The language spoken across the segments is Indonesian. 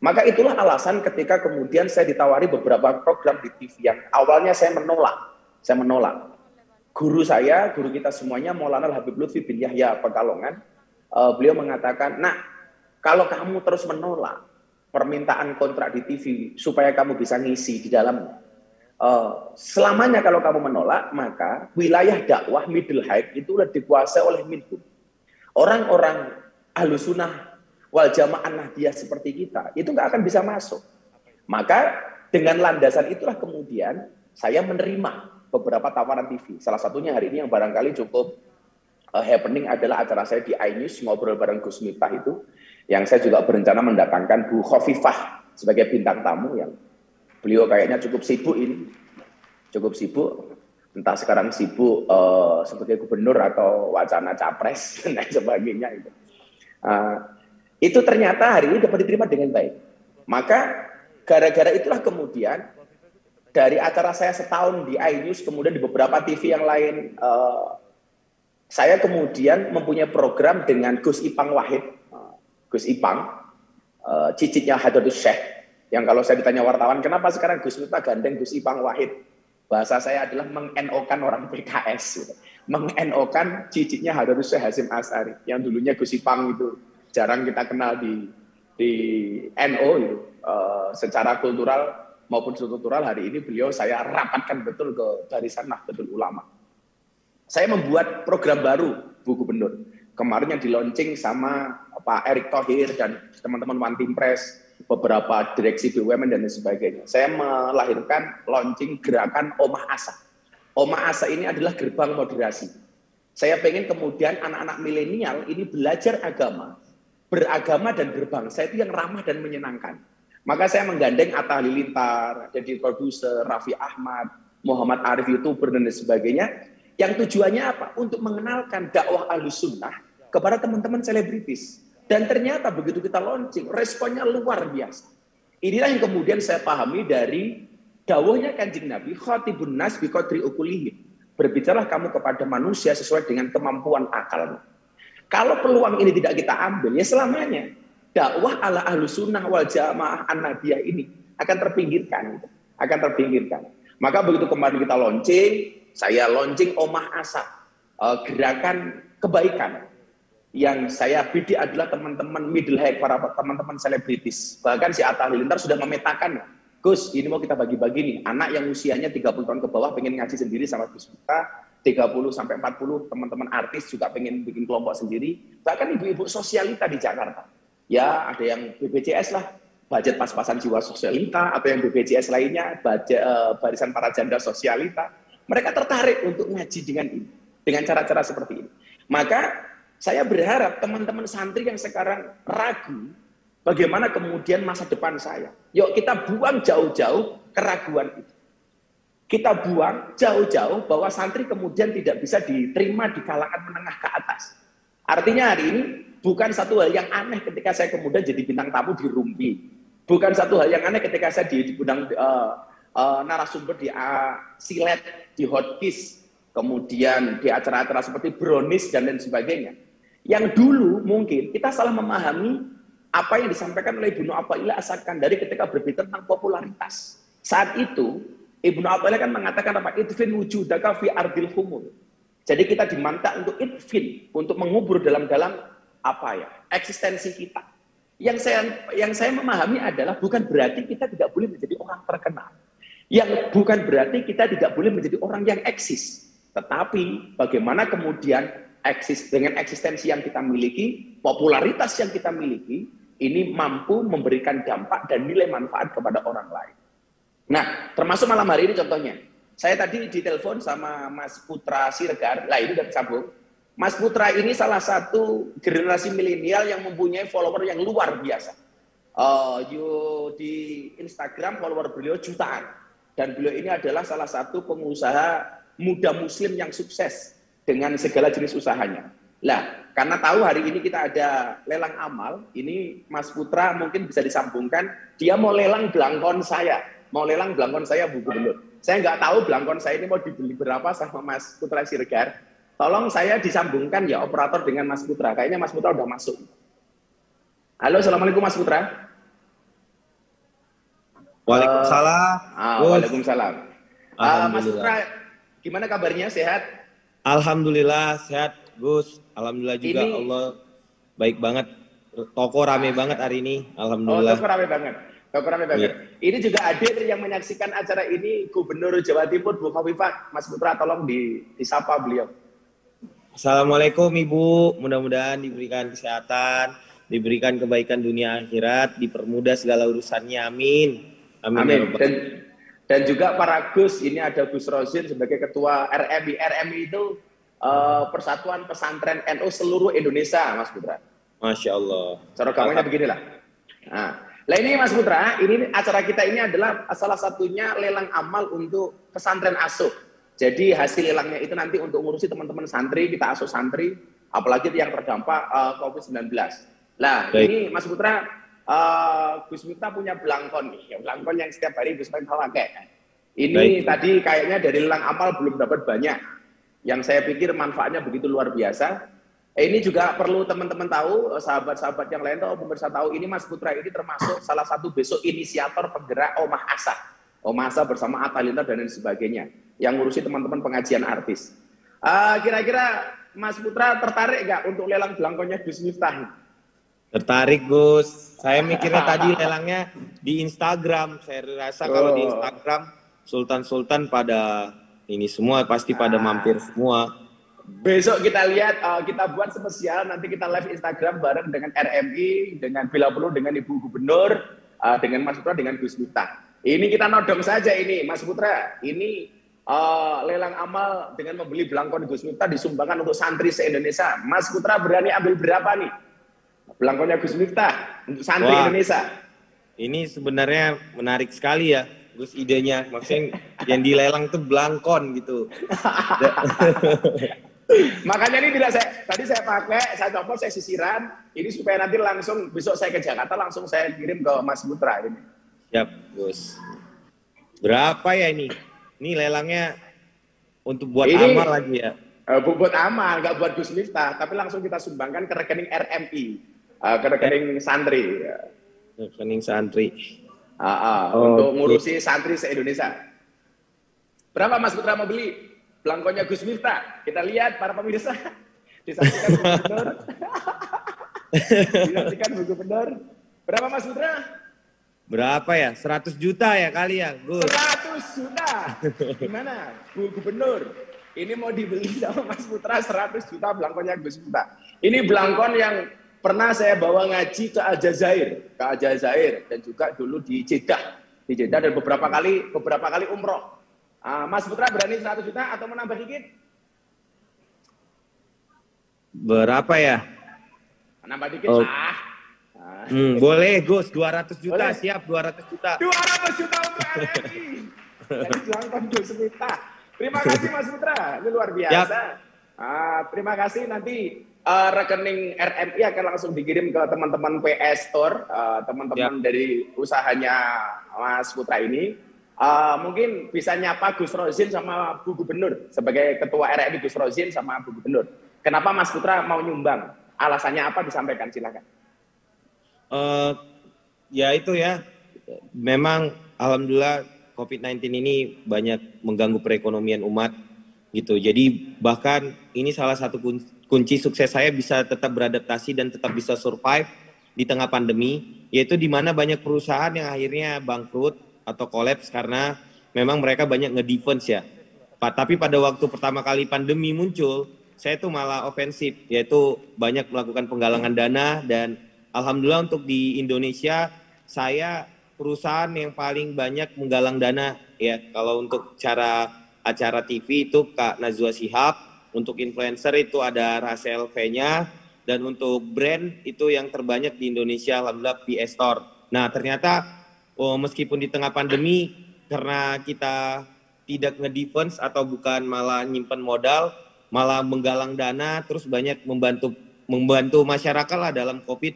Maka itulah alasan ketika kemudian saya ditawari beberapa program di TV yang awalnya saya menolak. Saya menolak. Guru saya, guru kita semuanya, Maulana Habib Lutfi bin Yahya Pekalongan, beliau mengatakan, nah, kalau kamu terus menolak permintaan kontrak di TV supaya kamu bisa ngisi di dalamnya, selamanya kalau kamu menolak, maka wilayah dakwah Middle Heights itu sudah dikuasai oleh minhum. Orang-orang Ahlus Sunnah wal Jamaah Nahdiyah seperti kita, itu nggak akan bisa masuk. Maka dengan landasan itulah kemudian saya menerima beberapa tawaran TV. Salah satunya hari ini yang barangkali cukup happening adalah acara saya di iNews, ngobrol bareng Gus Miftah itu, yang saya juga berencana mendatangkan Bu Khofifah sebagai bintang tamu, yang beliau kayaknya cukup sibuk ini. Cukup sibuk. Entah sekarang sibuk sebagai gubernur atau wacana capres dan lain sebagainya itu. Itu ternyata hari ini dapat diterima dengan baik. Maka gara-gara itulah kemudian dari acara saya setahun di iNews, kemudian di beberapa TV yang lain, saya kemudian mempunyai program dengan Gus Ipang Wahid, Gus Ipang, cicitnya Hadratus Syekh, yang kalau saya ditanya wartawan, kenapa sekarang Gus Miftah gandeng Gus Ipang Wahid? Bahasa saya adalah meng-NO-kan orang PKS, meng-NO-kan cicitnya Hadratus Syekh Hasyim Asy'ari, yang dulunya Gus Ipang itu jarang kita kenal di NO itu. Secara kultural maupun struktural hari ini beliau saya rapatkan betul ke barisan Nahdlatul Ulama. Saya membuat program baru, Bu Gubernur. Kemarin yang di launching sama Pak Erick Thohir dan teman-teman One Team Press, beberapa direksi BUMN dan sebagainya. Saya melahirkan launching gerakan Omah Asa. Omah Asa ini adalah gerbang moderasi. Saya pengen kemudian anak-anak milenial ini belajar agama, beragama dan berbangsa itu yang ramah dan menyenangkan. Maka saya menggandeng Atta Halilintar, jadi produser, Raffi Ahmad, Muhammad Arif, YouTuber dan sebagainya. Yang tujuannya apa? Untuk mengenalkan dakwah Ahlus Sunnah kepada teman-teman selebritis. Dan ternyata begitu kita launching, responnya luar biasa. Inilah yang kemudian saya pahami dari dawuhnya Kanjeng Nabi, khatibun nas bi qadri uqulihim. Berbicaralah kamu kepada manusia sesuai dengan kemampuan akalmu. Kalau peluang ini tidak kita ambil, ya selamanya dakwah ala Ahlus Sunnah wal Jamaah An-Nahdiyah ini akan terpinggirkan. Akan terpinggirkan. Maka begitu kemarin kita launching, saya launching Omah Asa, gerakan kebaikan. Yang saya bidik adalah teman-teman middle height, para teman-teman selebritis. Bahkan si Atta Halilintar sudah memetakan, Gus, ini mau kita bagi-bagi nih, anak yang usianya 30 tahun ke bawah pengen ngaji sendiri sama Gus Miftah, 30 sampai 40 teman-teman artis juga pengen bikin kelompok sendiri, bahkan ibu-ibu sosialita di Jakarta. Ya, ada yang BPJS lah, budget pas-pasan jiwa sosialita, atau yang BPJS lainnya, budget, barisan para janda sosialita. Mereka tertarik untuk ngaji dengan ini, dengan cara-cara seperti ini. Maka saya berharap teman-teman santri yang sekarang ragu bagaimana kemudian masa depan saya. Yuk kita buang jauh-jauh keraguan itu. Kita buang jauh-jauh bahwa santri kemudian tidak bisa diterima di kalangan menengah ke atas. Artinya hari ini bukan satu hal yang aneh ketika saya kemudian jadi bintang tamu di Rumpi. Bukan satu hal yang aneh ketika saya diundang narasumber di Silet, di Hotkiss, kemudian di acara-acara seperti Brownies dan lain sebagainya. Yang dulu mungkin kita salah memahami apa yang disampaikan oleh Ibnu Athaillah As-Sakandari ketika berbicara tentang popularitas. Saat itu Ibnu Athaillah kan mengatakan apa? Idfin wujudaka fi ardil humul. Jadi kita diminta untuk idfin, untuk mengubur dalam-dalam apa ya? Eksistensi kita. Yang saya memahami adalah bukan berarti kita tidak boleh menjadi orang terkenal. Yang bukan berarti kita tidak boleh menjadi orang yang eksis. Tetapi bagaimana kemudian dengan eksistensi yang kita miliki, popularitas yang kita miliki, ini mampu memberikan dampak dan nilai manfaat kepada orang lain. Nah, termasuk malam hari ini contohnya. Saya tadi ditelepon sama Mas Putra Siregar, lah ini udah sambung. Mas Putra ini salah satu generasi milenial yang mempunyai follower yang luar biasa. Di Instagram follower beliau jutaan. Dan beliau ini adalah salah satu pengusaha muda muslim yang sukses dengan segala jenis usahanya. Lah, karena tahu hari ini kita ada lelang amal, ini Mas Putra mungkin bisa disambungkan, dia mau lelang belangkon saya. Mau lelang belangkon saya, Bu Gubernur. Saya nggak tahu belangkon saya ini mau dibeli berapa sama Mas Putra Siregar. Tolong saya disambungkan ya operator dengan Mas Putra. Kayaknya Mas Putra udah masuk. Halo, Assalamualaikum Mas Putra. Waalaikumsalam, Gus. Waalaikumsalam. Mas Alhamdulillah. Putra, gimana kabarnya? Sehat? Alhamdulillah sehat, Gus. Alhamdulillah juga Ini, Allah baik banget. Toko rame banget hari ini. Alhamdulillah. toko rame banget. Toko rame Iya. banget. Ini juga hadir yang menyaksikan acara ini Gubernur Jawa Timur, Bu Khofifah. Mas Putra, tolong disapa beliau. Assalamualaikum Ibu. Mudah-mudahan diberikan kesehatan, diberikan kebaikan dunia akhirat, dipermudah segala urusannya. Amin. Amin. Ya Amin. Rabbal. Dan juga para Gus, ini ada Gus Rozin sebagai Ketua RMI. RMI itu Persatuan Pesantren NU seluruh Indonesia, Mas Putra. Masya Allah. Cara gambarnya beginilah. Nah ini Mas Putra, ini acara kita ini adalah salah satunya lelang amal untuk pesantren asuh. Jadi hasil lelangnya itu nanti untuk ngurusi teman-teman santri, kita asuh santri, apalagi yang terdampak COVID-19. Nah, Baik. ini Mas Putra, Gus Miftah punya belangkon nih, belangkon yang setiap hari Gus Miftah pakai. Ini Baik. tadi kayaknya dari lelang amal belum dapat banyak. Yang saya pikir manfaatnya begitu luar biasa. Ini juga perlu teman-teman tahu, sahabat-sahabat yang lain tahu, pemirsa tahu, ini Mas Putra ini termasuk salah satu besok inisiator penggerak Omah Asa. Omah Asa bersama Atta Halilintar dan lain sebagainya, yang ngurusi teman-teman pengajian artis. Kira-kira Mas Putra tertarik nggak untuk lelang belangkonnya Gus Miftah? Tertarik Gus. Saya mikirnya tadi lelangnya di Instagram. Saya rasa kalau di Instagram Sultan-Sultan pada ini semua pasti pada mampir semua. Besok kita lihat, kita buat spesial, nanti kita live Instagram bareng dengan RMI, dengan Bila Perlu, dengan Ibu Gubernur, dengan Mas Putra, dengan Gus Miftah. Ini kita nodong saja ini, Mas Putra. Ini lelang amal dengan membeli belangkon Gus Miftah disumbangkan untuk santri se-Indonesia. Mas Putra berani ambil berapa nih? Belangkonnya Gus Miftah untuk santri Indonesia. Ini sebenarnya menarik sekali ya, Gus, idenya. Maksudnya yang dilelang tuh belangkon gitu. Makanya ini tadi saya pakai, saya copot, saya sisiran, ini supaya nanti langsung besok saya ke Jakarta langsung saya kirim ke Mas Putra ini. Siap, Gus. Berapa ya ini? Ini lelangnya untuk buat Ini, amal lagi ya? Buat amal, nggak buat Gus Miftah, tapi langsung kita sumbangkan ke rekening RMI, ke rekening santri. Rekening santri. Untuk ngurusi santri se-Indonesia. Berapa Mas Putra mau beli? Belangkonnya Gus Miftah. Kita lihat para pemirsa. Disaksikan Bu Gubernur. Disaksikan Bu Gubernur. Berapa Mas Putra? Berapa ya? 100 juta ya kali ya, Gus? 100 juta. Gimana Bu Gubernur? Ini mau dibeli sama Mas Putra 100 juta belangkonnya Gus Miftah. Ini belangkon yang pernah saya bawa ngaji ke Aljazair dan juga dulu di Jeddah dan beberapa kali umroh. Mas Putra berani 100 juta atau menambah dikit? Berapa ya? Menambah dikit lah. Boleh Gus, 200 juta. Boleh. Siap, 200 juta. 200 juta untuk RRI. Jadi belangkon Gus Miftah. Terima kasih Mas Putra, ini luar biasa. Terima kasih, nanti rekening RMI akan langsung dikirim ke teman-teman PS Store, teman-teman dari usahanya Mas Putra ini. Mungkin bisa nyapa Gus Rozin sama Bu Gubernur sebagai Ketua RMI, Gus Rozin sama Bu Gubernur. Kenapa Mas Putra mau nyumbang? Alasannya apa, disampaikan, silakan. Ya itu ya, memang alhamdulillah COVID-19 ini banyak mengganggu perekonomian umat gitu. Jadi bahkan ini salah satu kunci sukses saya bisa tetap beradaptasi dan tetap bisa survive di tengah pandemi, yaitu di mana banyak perusahaan yang akhirnya bangkrut atau kolaps karena memang mereka banyak nge-defense ya. Tapi pada waktu pertama kali pandemi muncul, saya tuh malah ofensif, yaitu banyak melakukan penggalangan dana, dan alhamdulillah untuk di Indonesia saya perusahaan yang paling banyak menggalang dana ya. Kalau untuk acara TV itu Kak Najwa Shihab, untuk influencer itu ada Rasel V-nya, dan untuk brand itu yang terbanyak di Indonesia alhamdulillah PS Store. Nah ternyata meskipun di tengah pandemi, karena kita tidak nge-defense atau bukan malah nyimpen modal, malah menggalang dana, terus banyak membantu masyarakat lah dalam COVID.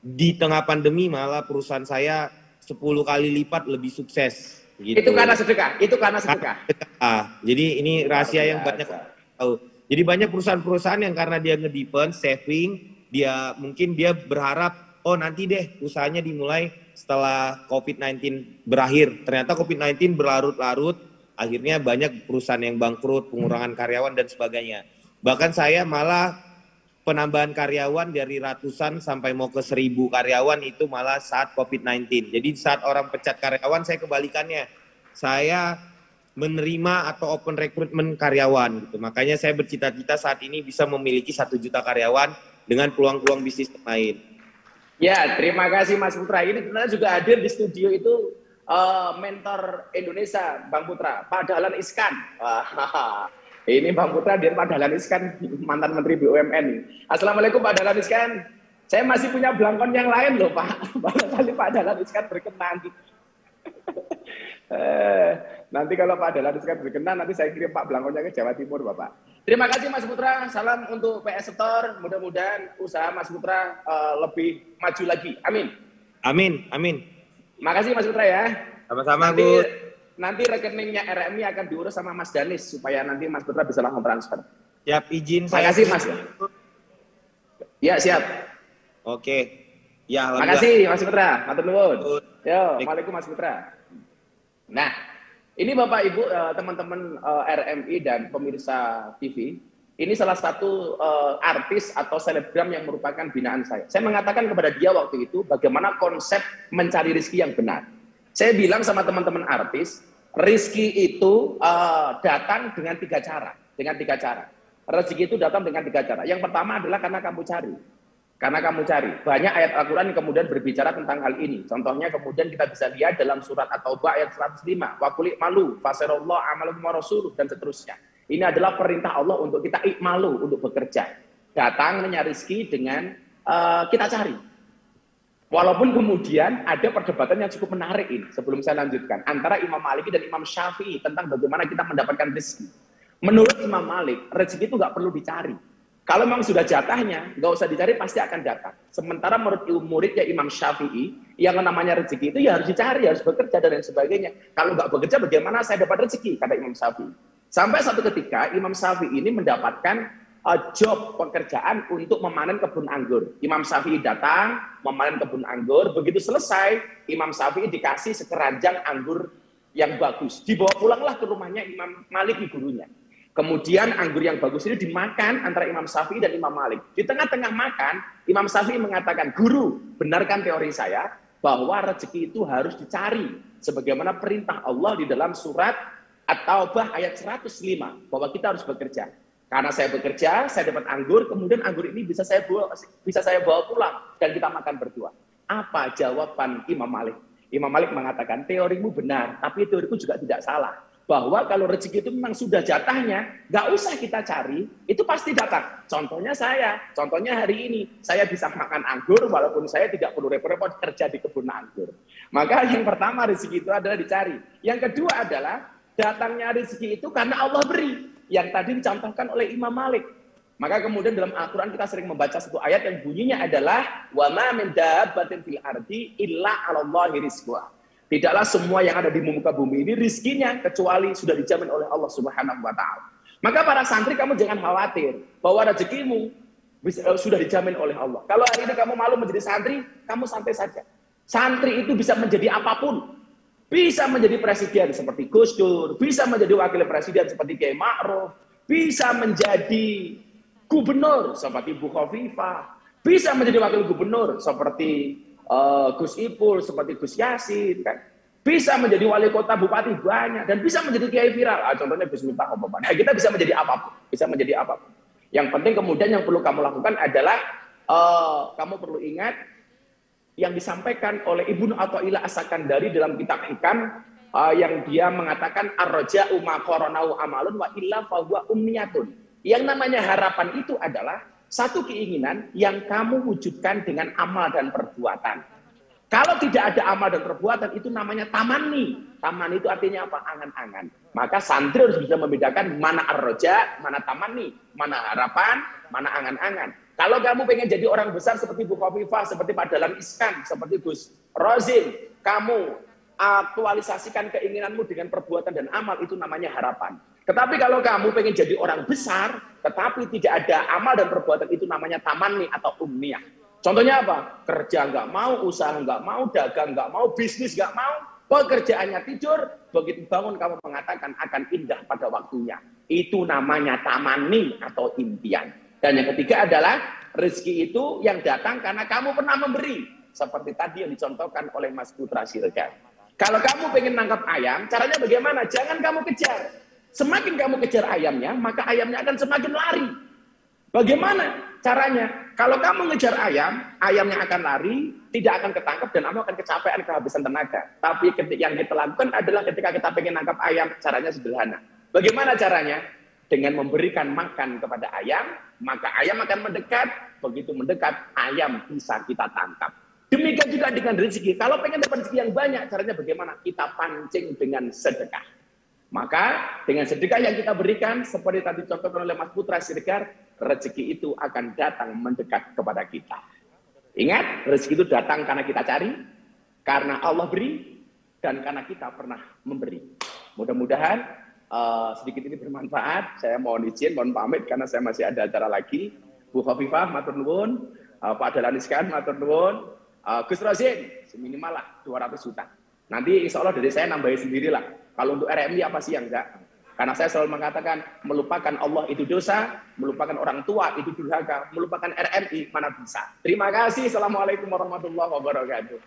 Di tengah pandemi malah perusahaan saya 10 kali lipat lebih sukses. Gitu. Itu karena sedekah. Jadi ini rahasia yang banyak tahu. Jadi banyak perusahaan-perusahaan yang karena dia nge-defense, saving, dia berharap, oh nanti deh usahanya dimulai setelah COVID-19 berakhir. Ternyata COVID-19 berlarut-larut, akhirnya banyak perusahaan yang bangkrut, pengurangan karyawan dan sebagainya. Bahkan saya malah penambahan karyawan dari ratusan sampai mau ke 1.000 karyawan itu malah saat COVID-19. Jadi saat orang pecat karyawan, saya kebalikannya. Saya menerima atau open recruitment karyawan gitu. Makanya saya bercita-cita saat ini bisa memiliki 1 juta karyawan dengan peluang-peluang bisnis lain. Ya, terima kasih Mas Putra. Ini sebenarnya juga hadir di studio itu mentor Indonesia, Bang Putra, Pak Dahlan Iskan. Ini Bang Putra, dia Pak Dahlan Iskan, mantan Menteri BUMN. Assalamualaikum Pak Dahlan Iskan. Saya masih punya belangkon yang lain loh Pak. Barangkali Pak Dahlan Iskan berkenan. Nanti kalau Pak Dahlan Iskan berkenan, nanti saya kirim Pak belangkonnya ke Jawa Timur Bapak. Terima kasih Mas Putra, salam untuk PS Store. Mudah-mudahan usaha Mas Putra lebih maju lagi. Amin. Amin, amin. Makasih Mas Putra ya. Sama-sama Gus. Nanti rekeningnya RMI akan diurus sama Mas Danis supaya nanti Mas Putra bisa langsung transfer. Siap, izin saya. Makasih Mas. Ya siap. Oke. Ya, makasih Mas Putra. Matur nuwun. Yo, Waalaikumsalam Mas Putra. Nah, ini Bapak Ibu, teman-teman RMI dan pemirsa TV, ini salah satu artis atau selebgram yang merupakan binaan saya. Saya mengatakan kepada dia waktu itu bagaimana konsep mencari rezeki yang benar. Saya bilang sama teman-teman artis, rezeki itu datang dengan 3 cara. Dengan 3 cara. Rezeki itu datang dengan 3 cara. Yang pertama adalah karena kamu cari. Karena kamu cari. Banyak ayat Al-Quran yang kemudian berbicara tentang hal ini. Contohnya kemudian kita bisa lihat dalam surat At-Taubah ayat 105. Wa qul i'malu fasarallahu amalakum wa rasuluh dan seterusnya. Ini adalah perintah Allah untuk kita i'malu, untuk bekerja. Datangnya rezeki dengan kita cari. Walaupun kemudian ada perdebatan yang cukup menarik ini sebelum saya lanjutkan. Antara Imam Maliki dan Imam Syafi'i tentang bagaimana kita mendapatkan rezeki. Menurut Imam Malik, rezeki itu nggak perlu dicari. Kalau memang sudah jatahnya, nggak usah dicari, pasti akan datang. Sementara menurut muridnya Imam Syafi'i, yang namanya rezeki itu ya harus dicari, harus bekerja, dan lain sebagainya. Kalau nggak bekerja, bagaimana saya dapat rezeki? Kata Imam Syafi'i. Sampai satu ketika, Imam Syafi'i ini mendapatkan job pekerjaan untuk memanen kebun anggur. Imam Syafi'i datang, memanen kebun anggur. Begitu selesai, Imam Syafi'i dikasih sekeranjang anggur yang bagus. Dibawa pulanglah ke rumahnya Imam Malik, gurunya. Kemudian anggur yang bagus ini dimakan antara Imam Syafi'i dan Imam Malik. Di tengah-tengah makan, Imam Syafi'i mengatakan, guru, benarkan teori saya bahwa rezeki itu harus dicari. Sebagaimana perintah Allah di dalam surat At-Taubah ayat 105, bahwa kita harus bekerja. Karena saya bekerja, saya dapat anggur, kemudian anggur ini bisa saya bawa pulang, dan kita makan berdua. Apa jawaban Imam Malik? Imam Malik mengatakan, teorimu benar, tapi teoriku juga tidak salah. Bahwa kalau rezeki itu memang sudah jatahnya, nggak usah kita cari, itu pasti datang. Contohnya hari ini, saya bisa makan anggur walaupun saya tidak perlu repot-repot kerja di kebun anggur. Maka yang pertama rezeki itu adalah dicari. Yang kedua adalah datangnya rezeki itu karena Allah beri. Yang tadi dicontohkan oleh Imam Malik. Maka kemudian dalam Al-Quran kita sering membaca satu ayat yang bunyinya adalah wa ma min dabbatin fil ardi illa 'alallahi rizquha. Tidaklah semua yang ada di muka bumi ini rizkinya kecuali sudah dijamin oleh Allah Subhanahu wa Ta'ala. Maka para santri, kamu jangan khawatir bahwa rezekimu sudah dijamin oleh Allah. Kalau hari ini kamu malu menjadi santri, kamu santai saja. Santri itu bisa menjadi apapun. Bisa menjadi presiden seperti Gus Dur, bisa menjadi wakil presiden seperti Kiai Ma'ruf, bisa menjadi gubernur seperti Bu Khofifah, bisa menjadi wakil gubernur seperti Gus Ipul, seperti Gus Yasin, kan? Bisa menjadi wali kota, bupati banyak, dan bisa menjadi kiai viral. Contohnya Gus Miftah. Nah, kita bisa menjadi apapun, Yang penting kemudian yang perlu kamu lakukan adalah kamu perlu ingat yang disampaikan oleh Ibnu Athaillah As-Sakandari dalam kitab Hikam yang dia mengatakan ar-raja'u ma qaranau amalun wa illa fa huwa umniyatun. Yang namanya harapan itu adalah satu keinginan yang kamu wujudkan dengan amal dan perbuatan. Kalau tidak ada amal dan perbuatan, itu namanya tamanni. Tamanni itu artinya apa? Angan-angan. Maka santri harus bisa membedakan mana ar-roja, mana tamanni, mana harapan, mana angan-angan. Kalau kamu pengen jadi orang besar seperti Bu Khofifah, seperti Pak Dahlan Iskan, seperti Gus Rozin, kamu aktualisasikan keinginanmu dengan perbuatan dan amal, itu namanya harapan. Tetapi kalau kamu pengen jadi orang besar, tetapi tidak ada amal dan perbuatan, itu namanya tamanni atau umniyah. Contohnya apa? Kerja nggak mau, usaha nggak mau, dagang nggak mau, bisnis nggak mau, pekerjaannya tidur, begitu bangun kamu mengatakan akan indah pada waktunya. Itu namanya tamani atau impian. Dan yang ketiga adalah rezeki itu yang datang karena kamu pernah memberi. Seperti tadi yang dicontohkan oleh Mas Putra Siregar. Kalau kamu pengen nangkap ayam, caranya bagaimana? Jangan kamu kejar. Semakin kamu kejar ayamnya, maka ayamnya akan semakin lari. Bagaimana caranya? Kalau kamu ngejar ayam, ayamnya akan lari, tidak akan ketangkap dan kamu akan kecapean, kehabisan tenaga. Tapi yang kita lakukan adalah ketika kita pengen nangkap ayam, caranya sederhana. Bagaimana caranya? Dengan memberikan makan kepada ayam, maka ayam akan mendekat. Begitu mendekat, ayam bisa kita tangkap. Demikian juga dengan rezeki. Kalau pengen dapat rezeki yang banyak, caranya bagaimana? Kita pancing dengan sedekah. Maka dengan sedekah yang kita berikan, seperti tadi contohkan oleh Mas Putra Siregar, rezeki itu akan datang mendekat kepada kita. Ingat, rezeki itu datang karena kita cari, karena Allah beri, dan karena kita pernah memberi. Mudah-mudahan sedikit ini bermanfaat. Saya mohon izin, mohon pamit karena saya masih ada acara lagi. Bu Khofifah, matur nuwun. Pak Dahlan Iskan, matur nuwun. Gus Rozin, seminimal lah 200 juta. Nanti insya Allah dari saya nambahin sendirilah. Kalau untuk RMI apa sih yang enggak? Karena saya selalu mengatakan, melupakan Allah itu dosa, melupakan orang tua itu durhaka, melupakan RMI mana bisa. Terima kasih. Assalamualaikum warahmatullahi wabarakatuh.